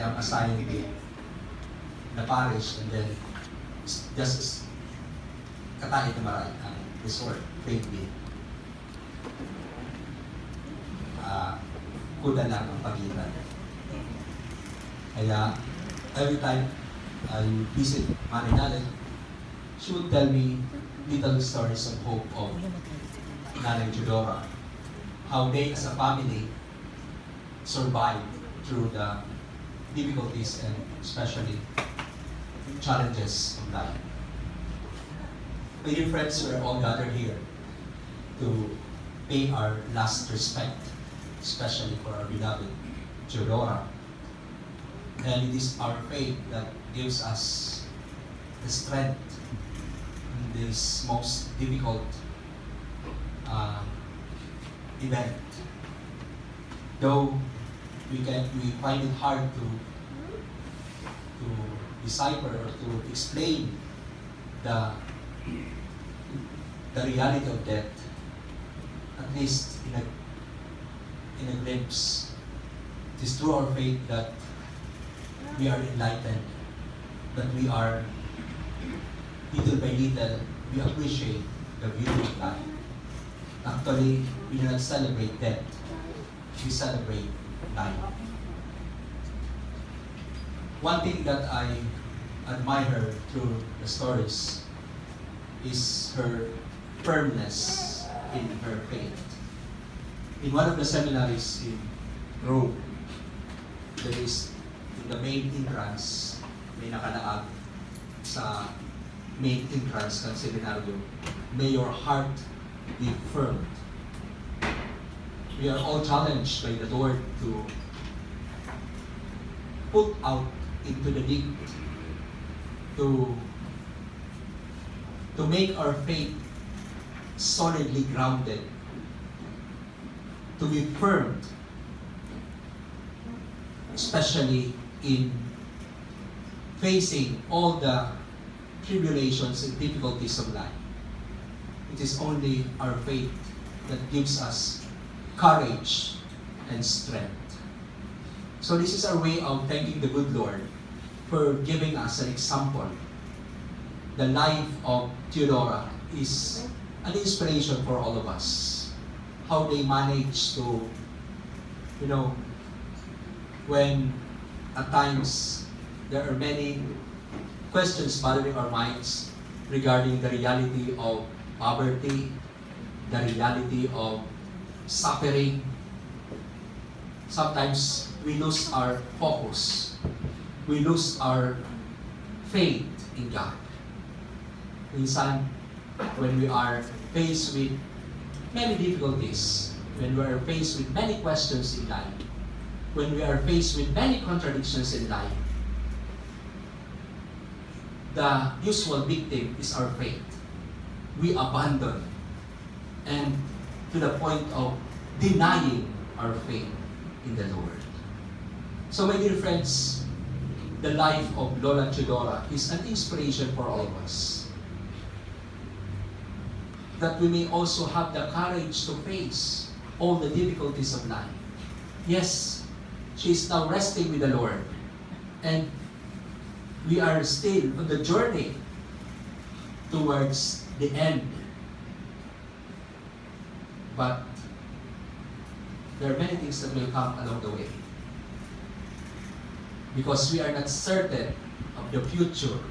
am assigned to the parish, and then just as katain na maray ang resort, lately. Kuda lang ang pagitan. Kaya, every time I visit Marinale, she would tell me little stories of hope of Nanay Teodora, how they as a family survived through the difficulties and especially challenges of life. My dear friends, we are all gathered here to pay our last respect, especially for our beloved Teodora. And it is our faith that gives us the strength in this most difficult event. Though we find it hard to decipher or to explain the reality of death, at least in a glimpse, it is through our faith that we are enlightened, that we are, little by little, we appreciate the beauty of life. Actually, we do not celebrate death, we celebrate life. One thing that I admire through the stories is her firmness in her faith. In one of the seminaries in Rome, there is, in the main entrance, may nakalaag sa main entrance ng seminaryo, may your heart be firm. We are all challenged by the Lord to put out into the deep, to make our faith solidly grounded, to be firm, especially in facing all the tribulations and difficulties of life. It is only our faith that gives us courage and strength. So this is our way of thanking the good Lord for giving us an example. The life of Teodora is an inspiration for all of us. How they manage to, when at times there are many questions bothering our minds regarding the reality of poverty, the reality of suffering. Sometimes we lose our focus. We lose our faith in God. Minsan, when we are faced with many difficulties, when we are faced with many questions in life, when we are faced with many contradictions in life, the usual victim is our faith. We abandon, and to the point of denying our faith in the Lord. So my dear friends, the life of Lola Teodora is an inspiration for all of us. That we may also have the courage to face all the difficulties of life. Yes, she is now resting with the Lord, and we are still on the journey towards the end. But there are many things that will come along the way. Because we are not certain of the future.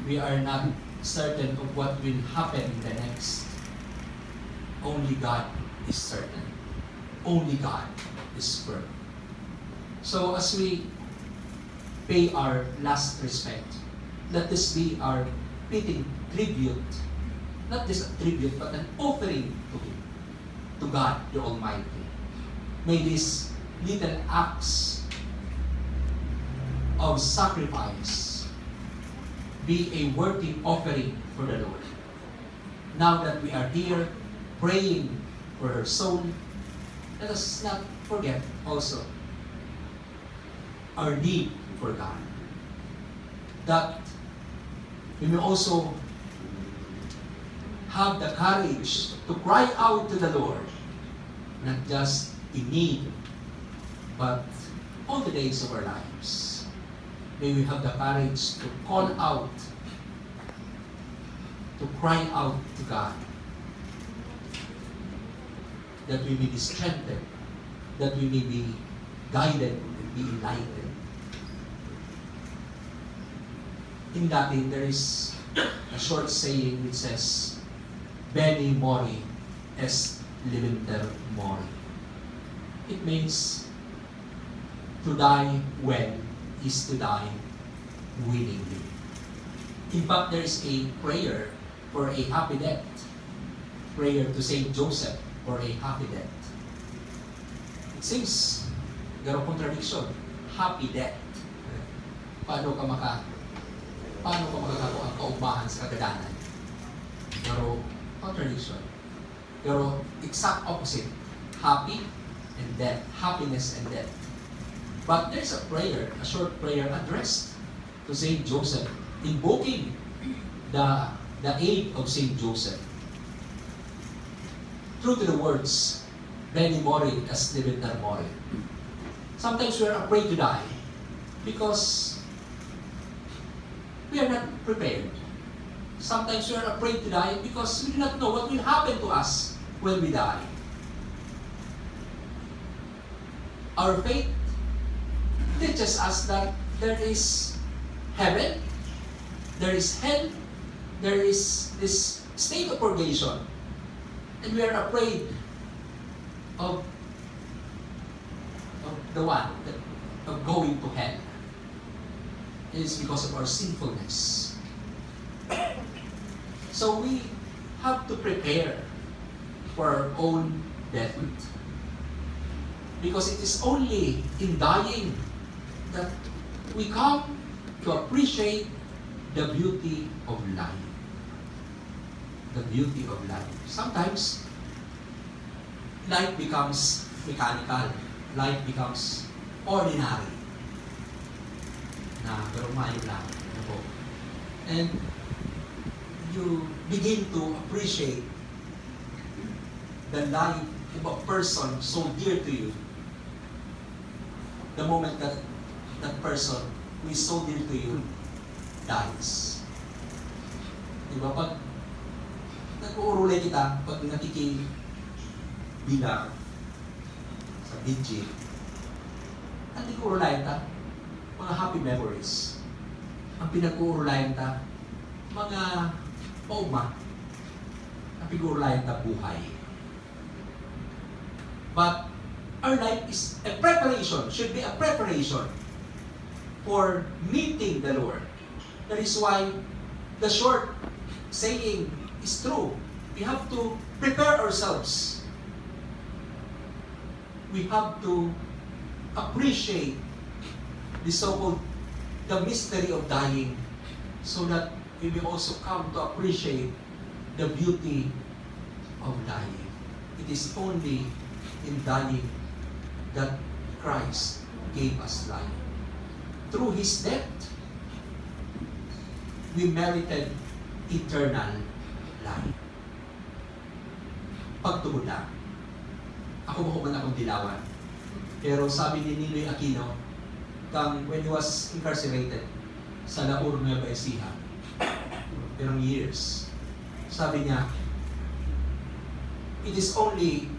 We are not certain of what will happen in the next. Only God is certain. Only God is firm. So as we pay our last respect, let this be our fitting tribute, not just a tribute, but an offering to Him, to God the Almighty. May these little acts of sacrifice be a worthy offering for the Lord. Now that we are here praying for her soul, let us not forget also our need for God. That we may also have the courage to cry out to the Lord, not just in need, but all the days of our lives. May we have the courage to call out, to cry out to God, that we may be strengthened, that we may be guided and be enlightened. In Latin, there is a short saying which says, Beni mori est libenter mori. It means to die well is to die willingly. In fact, there is a prayer for a happy death. Prayer to Saint Joseph for a happy death. It seems garo contradiction. Happy death. Paano ka makakakuha ang kaugmahan sa kagadanan? Pero contradiction. Pero exact opposite. Happy and death. Happiness and death. But there's a prayer, a short prayer addressed to Saint Joseph, invoking the aid of Saint Joseph. True to the words, Beni mori est libenter mori. Sometimes we are afraid to die because we are not prepared. Sometimes we are afraid to die because we do not know what will happen to us when we die. Our faith teaches us that there is heaven, there is hell, there is this state of purgation, and we are afraid of the one of going to hell. It is because of our sinfulness. So we have to prepare for our own death. Because it is only in dying that we come to appreciate the beauty of life. The beauty of life. Sometimes, life becomes mechanical. Life becomes ordinary. Pero mayo lang. And you begin to appreciate the life of a person so dear to you. The moment that that person who is so dear to you dies. Diba? Pag nag-uurulay kita, pag nakikibilang sa vigil, ang nag-uurulayan ta, mga happy memories. Ang pinag-uurulayan ta, mga pauma. Ang pinag-uurulayan ta, buhay. But our life is a preparation, should be a preparation for meeting the Lord. That is why the short saying is true. We have to prepare ourselves. We have to appreciate the so-called the mystery of dying so that we will also come to appreciate the beauty of dying. It is only in dying that Christ gave us life. Through His death, we merited eternal life. Pagtubod lang. Ako mo man akong dilawan. Pero sabi ni Niloy Aquino, when he was incarcerated sa Laur, Nueva Ecija, perang years, sabi niya, it is only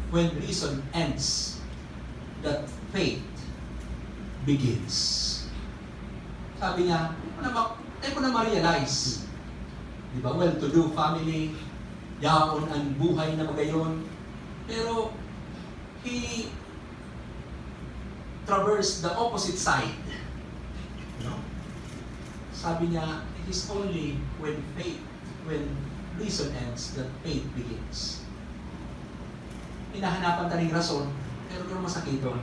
when reason ends that faith begins. Sabi niya, tayo ko na ma-realize, di ba, well-to-do family, yaon ang buhay na magayon, pero he traversed the opposite side. No? Sabi niya, it is only when reason ends that faith begins. Hinahanapan tayo ng rason, pero kung masakit doon,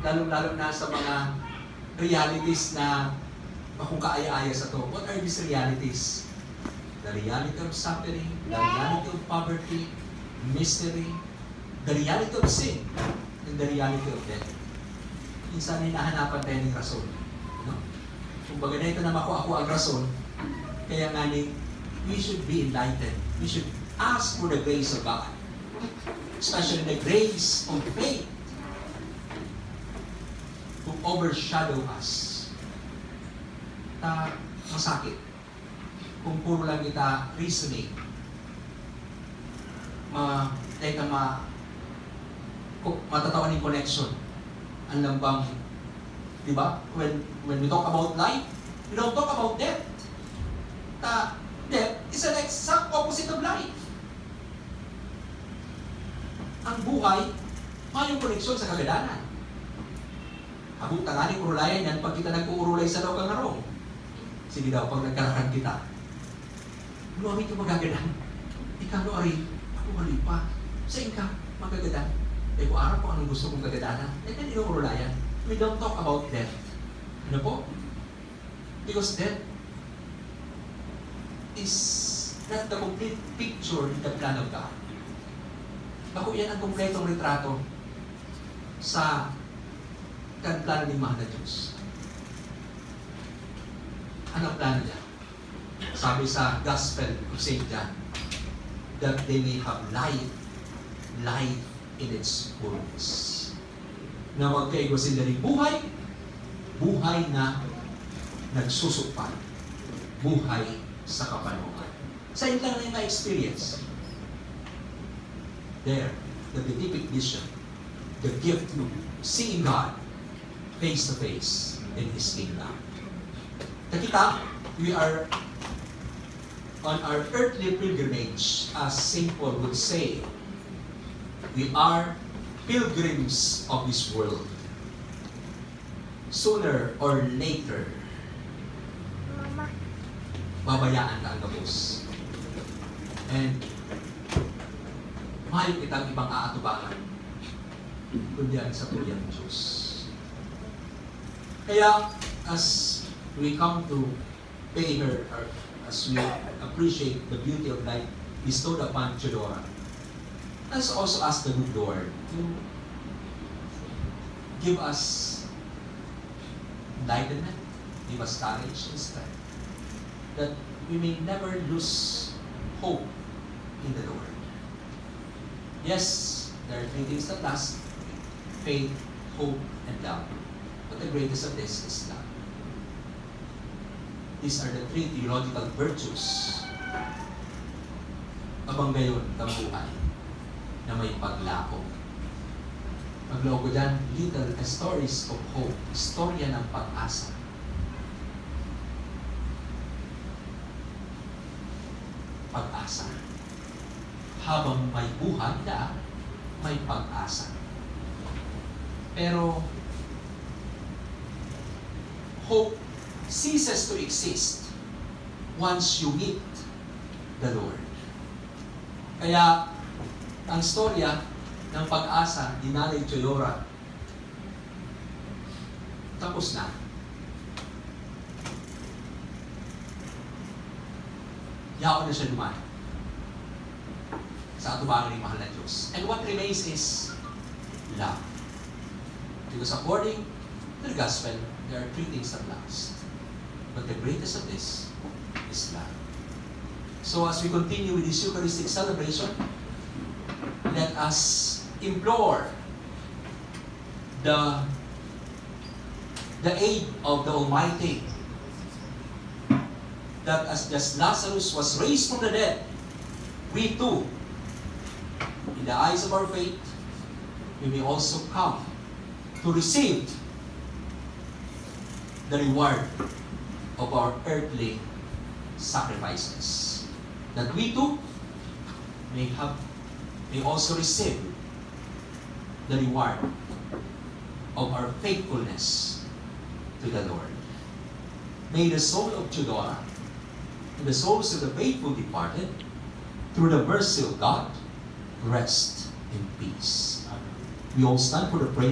lalo-lalo na sa mga realities na kung kaaya-aya sa to. What are these realities? The reality of suffering, the reality of poverty, misery, the reality of sin, and the reality of death. Minsan hinahanapan tayo ng rason. No? Kung baga na ito na makuha ako ang rason, kaya nga we should be enlightened. We should ask for the grace of God. Especially the grace of faith. overshadow us. Masakit. Kung puro lang kita reasoning, matatawan yung connection. Ang lambang, di ba? When we talk about life, we don't talk about death. Death is an exact opposite of life. Ang buhay, may koneksyon sa kagadanan. Habang tangani kurulayan yan, pag kita nag-uurulay sa daw kang arong. Sige daw, pag nagkarakan kita, luwamit yung magagadan. Ikaw no, ari, ako malipa. Sa ka, magagadan. Kung araw po anong gusto kong kagadanan, hindi yung kurulayan. We don't talk about death. Ano po? Because death is not the complete picture in the plan of God. Ako yan ang kompletong retrato sa plano ni Mahal na Diyos. Ano ang plano niya? Sabi sa Gospel of St. John, that they may have life in its fullness. Na magkaigo sila rin buhay na nagsusukpan, buhay sa kapanungan. Sa inyo lang na yung ma-experience. There, the beatific vision, the gift of seeing God face to face in His kingdom. Nakita, we are on our earthly pilgrimage, as St. Paul would say, we are pilgrims of this world. Sooner or later, babayaan ka ang gabos. And mahal kitang ibang aatubangan, kundi ang sa tuloy ng Diyos. Kaya, as we come to pay her, or as we appreciate the beauty of life bestowed upon Teodora, let's also ask the good Lord to give us enlightenment, give us courage and strength, that we may never lose hope in the Lord. Yes, there are three things that last: faith, hope, and love. But the greatest of this is love. These are the three theological virtues. Abang gayon ng buhay na may paglako. Pagloko dyan, little stories of hope, istorya ng pag-asa. Pag-asa. Habang may buhay na, may pag-asa. Pero, hope ceases to exist once you meet the Lord. Kaya, ang storya ng pag-asa ni Nanay Teodora, tapos na. Yaon na siya duman sa atubangan ng Mahal na Diyos. And what remains is love. Because according to the Gospel, there are three things that last. But the greatest of this is love. So as we continue with this Eucharistic celebration, let us implore the aid of the Almighty, that as just Lazarus was raised from the dead, we too, in the eyes of our faith, we may also come to receive the reward of our earthly sacrifices. That we too may also receive the reward of our faithfulness to the Lord. May the soul of Teodora and the souls of the faithful departed, through the mercy of God, rest in peace. We all stand for the prayer.